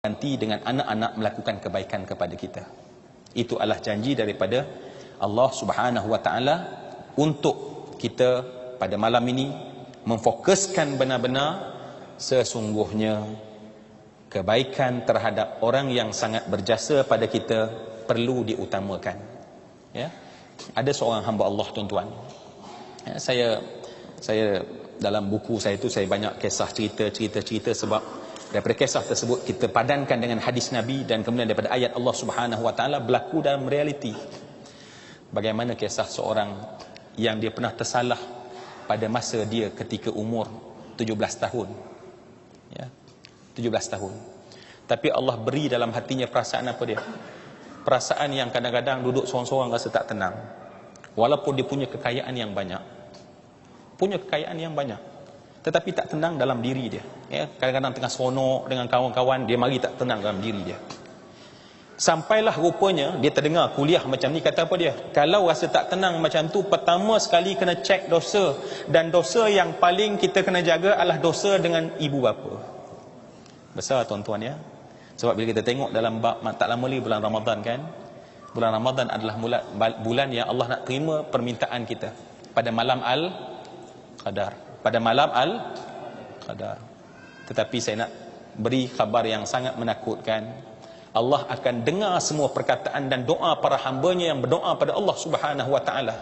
nanti dengan anak-anak melakukan kebaikan kepada kita. Itu adalah janji daripada Allah Subhanahu wa taala untuk kita pada malam ini memfokuskan benar-benar sesungguhnya kebaikan terhadap orang yang sangat berjasa pada kita perlu diutamakan. Ya. Ada seorang hamba Allah, tuan-tuan. Ya, saya dalam buku saya itu saya banyak kisah cerita sebab daripada kisah tersebut kita padankan dengan hadis Nabi dan kemudian daripada ayat Allah Subhanahu wa taala berlaku dalam realiti. Bagaimana kisah seorang yang dia pernah tersalah pada masa dia ketika umur 17 tahun. Ya. 17 tahun. Tapi Allah beri dalam hatinya perasaan apa dia? Perasaan yang kadang-kadang duduk seorang-seorang rasa tak tenang. Walaupun dia punya kekayaan yang banyak. Tetapi tak tenang dalam diri dia. Ya, kadang-kadang tengah seronok dengan kawan-kawan, dia mari tak tenang dalam diri dia. Sampailah rupanya dia terdengar kuliah macam ni, kata apa dia? Kalau rasa tak tenang macam tu, pertama sekali kena cek dosa. Dan dosa yang paling kita kena jaga adalah dosa dengan ibu bapa. Besar tuan-tuan ya. Sebab bila kita tengok dalam bab tak lama lagi bulan Ramadan kan, bulan Ramadan adalah bulan yang Allah nak terima permintaan kita pada malam Al-Qadar. Pada malam Al-Qadar. Tetapi saya nak beri khabar yang sangat menakutkan. Allah akan dengar semua perkataan dan doa para hambanya yang berdoa pada Allah Subhanahu wa taala.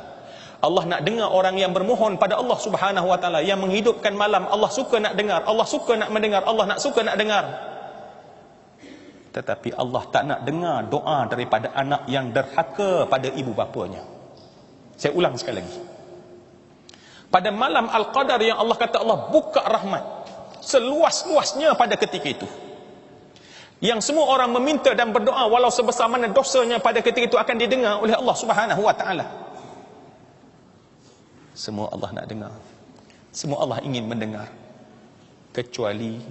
Allah nak dengar orang yang bermohon pada Allah Subhanahu wa taala, yang menghidupkan malam. Allah suka nak dengar, Allah suka nak mendengar, Allah nak suka nak dengar. Tetapi Allah tak nak dengar doa daripada anak yang derhaka pada ibu bapanya. Saya ulang sekali lagi. Pada malam Al-Qadar yang Allah kata Allah buka rahmat seluas-luasnya pada ketika itu, yang semua orang meminta dan berdoa walau sebesar mana dosanya pada ketika itu akan didengar oleh Allah Subhanahu wa taala. Semua Allah nak dengar, semua Allah ingin mendengar, kecuali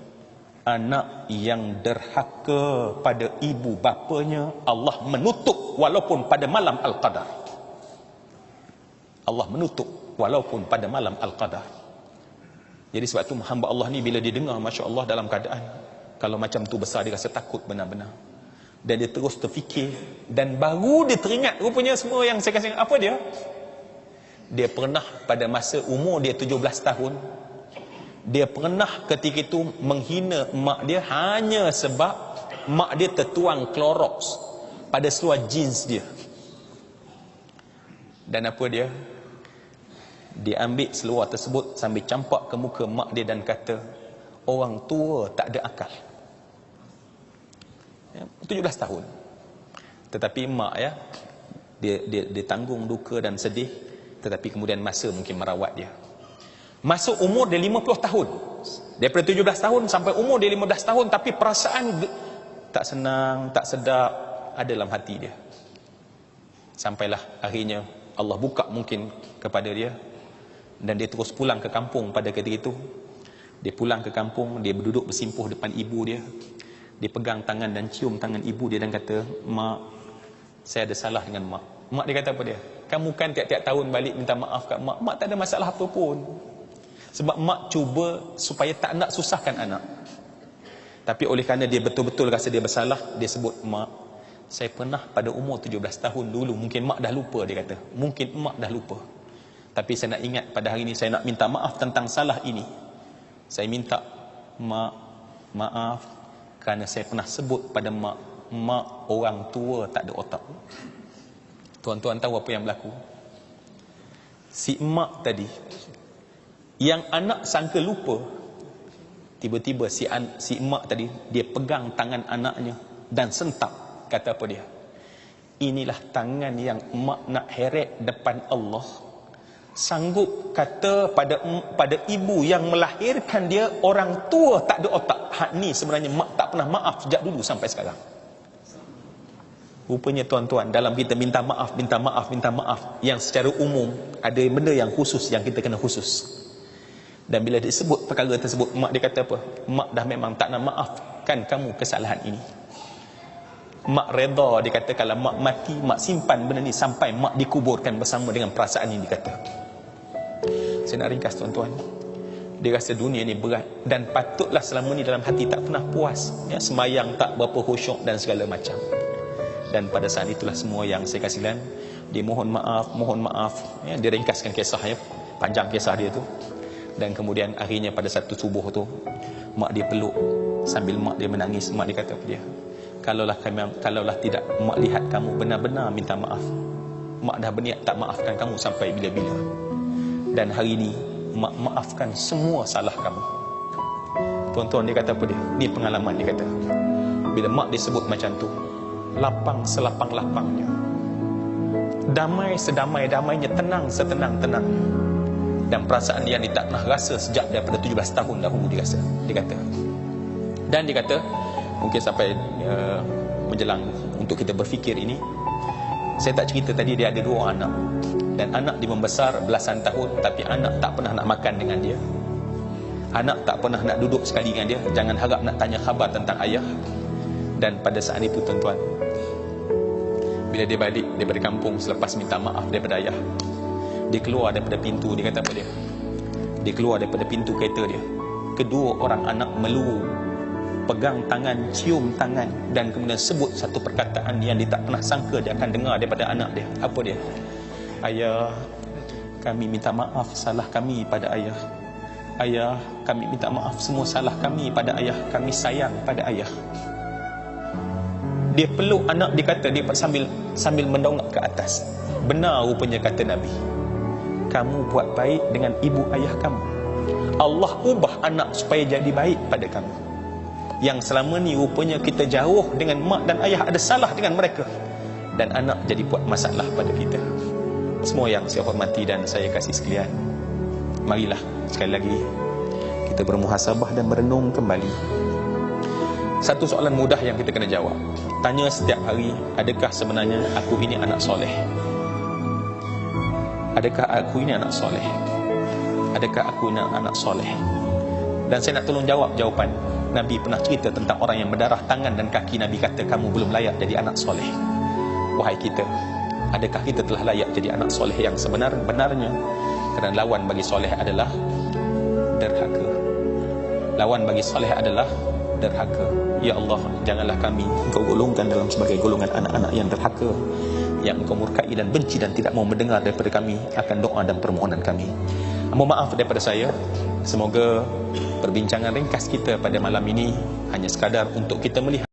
anak yang derhaka pada ibu bapanya Allah menutup walaupun pada malam Al-Qadar. Allah menutup walaupun pada malam Al-Qadar. Jadi sebab tu hamba Allah ni bila dia dengar, Masya Allah, dalam keadaan kalau macam tu besar, dia rasa takut benar-benar. Dan dia terus terfikir, dan baru dia teringat rupanya semua yang saya kasih. Apa dia? Dia pernah pada masa umur dia 17 tahun, dia pernah ketika itu menghina mak dia hanya sebab mak dia tertuang Clorox pada seluar jeans dia. Dan apa dia? Dia ambil seluar tersebut sambil campak ke muka mak dia dan kata, orang tua tak ada akal. Ya, 17 tahun. Tetapi mak ya, dia tanggung duka dan sedih. Tetapi kemudian masa mungkin merawat dia. Masa umur dia 50 tahun. Daripada 17 tahun sampai umur dia 15 tahun. Tapi perasaan tak senang, tak sedap ada dalam hati dia. Sampailah akhirnya Allah buka mungkin kepada dia. Dan dia terus pulang ke kampung pada ketika itu. Dia pulang ke kampung, dia berduduk bersimpuh depan ibu dia. Dia pegang tangan dan cium tangan ibu dia dan kata, mak, saya ada salah dengan mak. Mak dia kata apa dia? Kamu kan tiap-tiap tahun balik minta maaf kat mak. Mak tak ada masalah apa pun. Sebab mak cuba supaya tak nak susahkan anak. Tapi oleh kerana dia betul-betul rasa dia bersalah, dia sebut, mak, saya pernah pada umur 17 tahun dulu, mungkin mak dah lupa, dia kata. Mungkin mak dah lupa. Tapi saya nak ingat pada hari ini, saya nak minta maaf tentang salah ini. Saya minta mak maaf kerana saya pernah sebut pada mak orang tua tak ada otak. Tuan-tuan tahu apa yang berlaku? Si mak tadi, yang anak sangka lupa, tiba-tiba si mak tadi, dia pegang tangan anaknya dan sentak. Kata apa dia? Inilah tangan yang mak nak heret depan Allah. Sanggup kata pada ibu yang melahirkan dia, orang tua tak ada otak. Hak ni sebenarnya mak tak pernah maaf sejak dulu sampai sekarang. Rupanya tuan-tuan, dalam kita minta maaf, yang secara umum ada benda yang khusus yang kita kena khusus. Dan bila disebut perkara tersebut, mak dia kata apa? Mak dah memang tak nak maafkan kamu kesalahan ini. Mak reda, dia kata kalau mak mati, mak simpan benda ni sampai mak dikuburkan bersama dengan perasaan ini, dia kata. Saya nak ringkas tuan-tuan, Dia rasa dunia ni berat, dan patutlah selama ni dalam hati tak pernah puas, ya, semayang tak berapa khusyuk dan segala macam. Dan pada saat itulah semua yang saya kasihan, dia mohon maaf, ya, dia ringkaskan kisah, ya, panjang kisah dia tu. Dan kemudian akhirnya pada satu subuh tu, mak dia peluk sambil mak dia menangis. Mak dia kata pada dia, kalaulah tidak mak lihat kamu benar-benar minta maaf, mak dah berniat tak maafkan kamu sampai bila-bila. Dan hari ini mak maafkan semua salah kamu. Tuan-tuan, dia kata apa dia? Ni pengalaman dia kata. Bila mak dia sebut macam tu, lapang selapang-lapangnya, damai sedamai-damainya, tenang setenang-tenangnya. Dan perasaan dia ni tak pernah rasa sejak daripada 17 tahun dahulu, dia rasa. Dia kata. Dan dia kata, mungkin sampai menjelang untuk kita berfikir ini, saya tak cerita tadi dia ada 2 anak. Dan anak dia membesar belasan tahun, tapi anak tak pernah nak makan dengan dia. Anak tak pernah nak duduk sekali dengan dia. Jangan harap nak tanya khabar tentang ayah. Dan pada saat itu, tuan-tuan, bila dia balik daripada kampung selepas minta maaf daripada ayah, dia keluar daripada pintu. Dia kata apa dia? Dia keluar daripada pintu kereta dia. Kedua orang anak meluru, pegang tangan, cium tangan, dan kemudian sebut satu perkataan yang dia tak pernah sangka dia akan dengar daripada anak dia. Apa dia? Ayah, kami minta maaf salah kami pada ayah. Ayah, kami minta maaf semua salah kami pada ayah. Kami sayang pada ayah. Dia peluk anak, dia kata, dia sambil mendongak ke atas. Benar rupanya kata Nabi, kamu buat baik dengan ibu ayah kamu, Allah ubah anak supaya jadi baik pada kamu. Yang selama ni rupanya kita jauh dengan mak dan ayah, ada salah dengan mereka, dan anak jadi buat masalah pada kita. Semua yang saya hormati dan saya kasih sekalian, marilah sekali lagi kita bermuhasabah dan merenung kembali. Satu soalan mudah yang kita kena jawab. Tanya setiap hari, adakah sebenarnya aku ini anak soleh? Adakah aku ini anak soleh? Adakah aku ini anak soleh? Dan saya nak tolong jawab jawapan. Nabi pernah cerita tentang orang yang berdarah tangan dan kaki. Nabi kata, kamu belum layak jadi anak soleh. Wahai kita, adakah kita telah layak jadi anak soleh yang sebenar-benarnya? Kerana lawan bagi soleh adalah derhaka. Lawan bagi soleh adalah derhaka. Ya Allah, janganlah kami Engkau golongkan dalam sebagai golongan anak-anak yang derhaka, yang Engkau murkai dan benci dan tidak mau mendengar daripada kami akan doa dan permohonan kami. Mohon maaf daripada saya. Semoga perbincangan ringkas kita pada malam ini hanya sekadar untuk kita melihat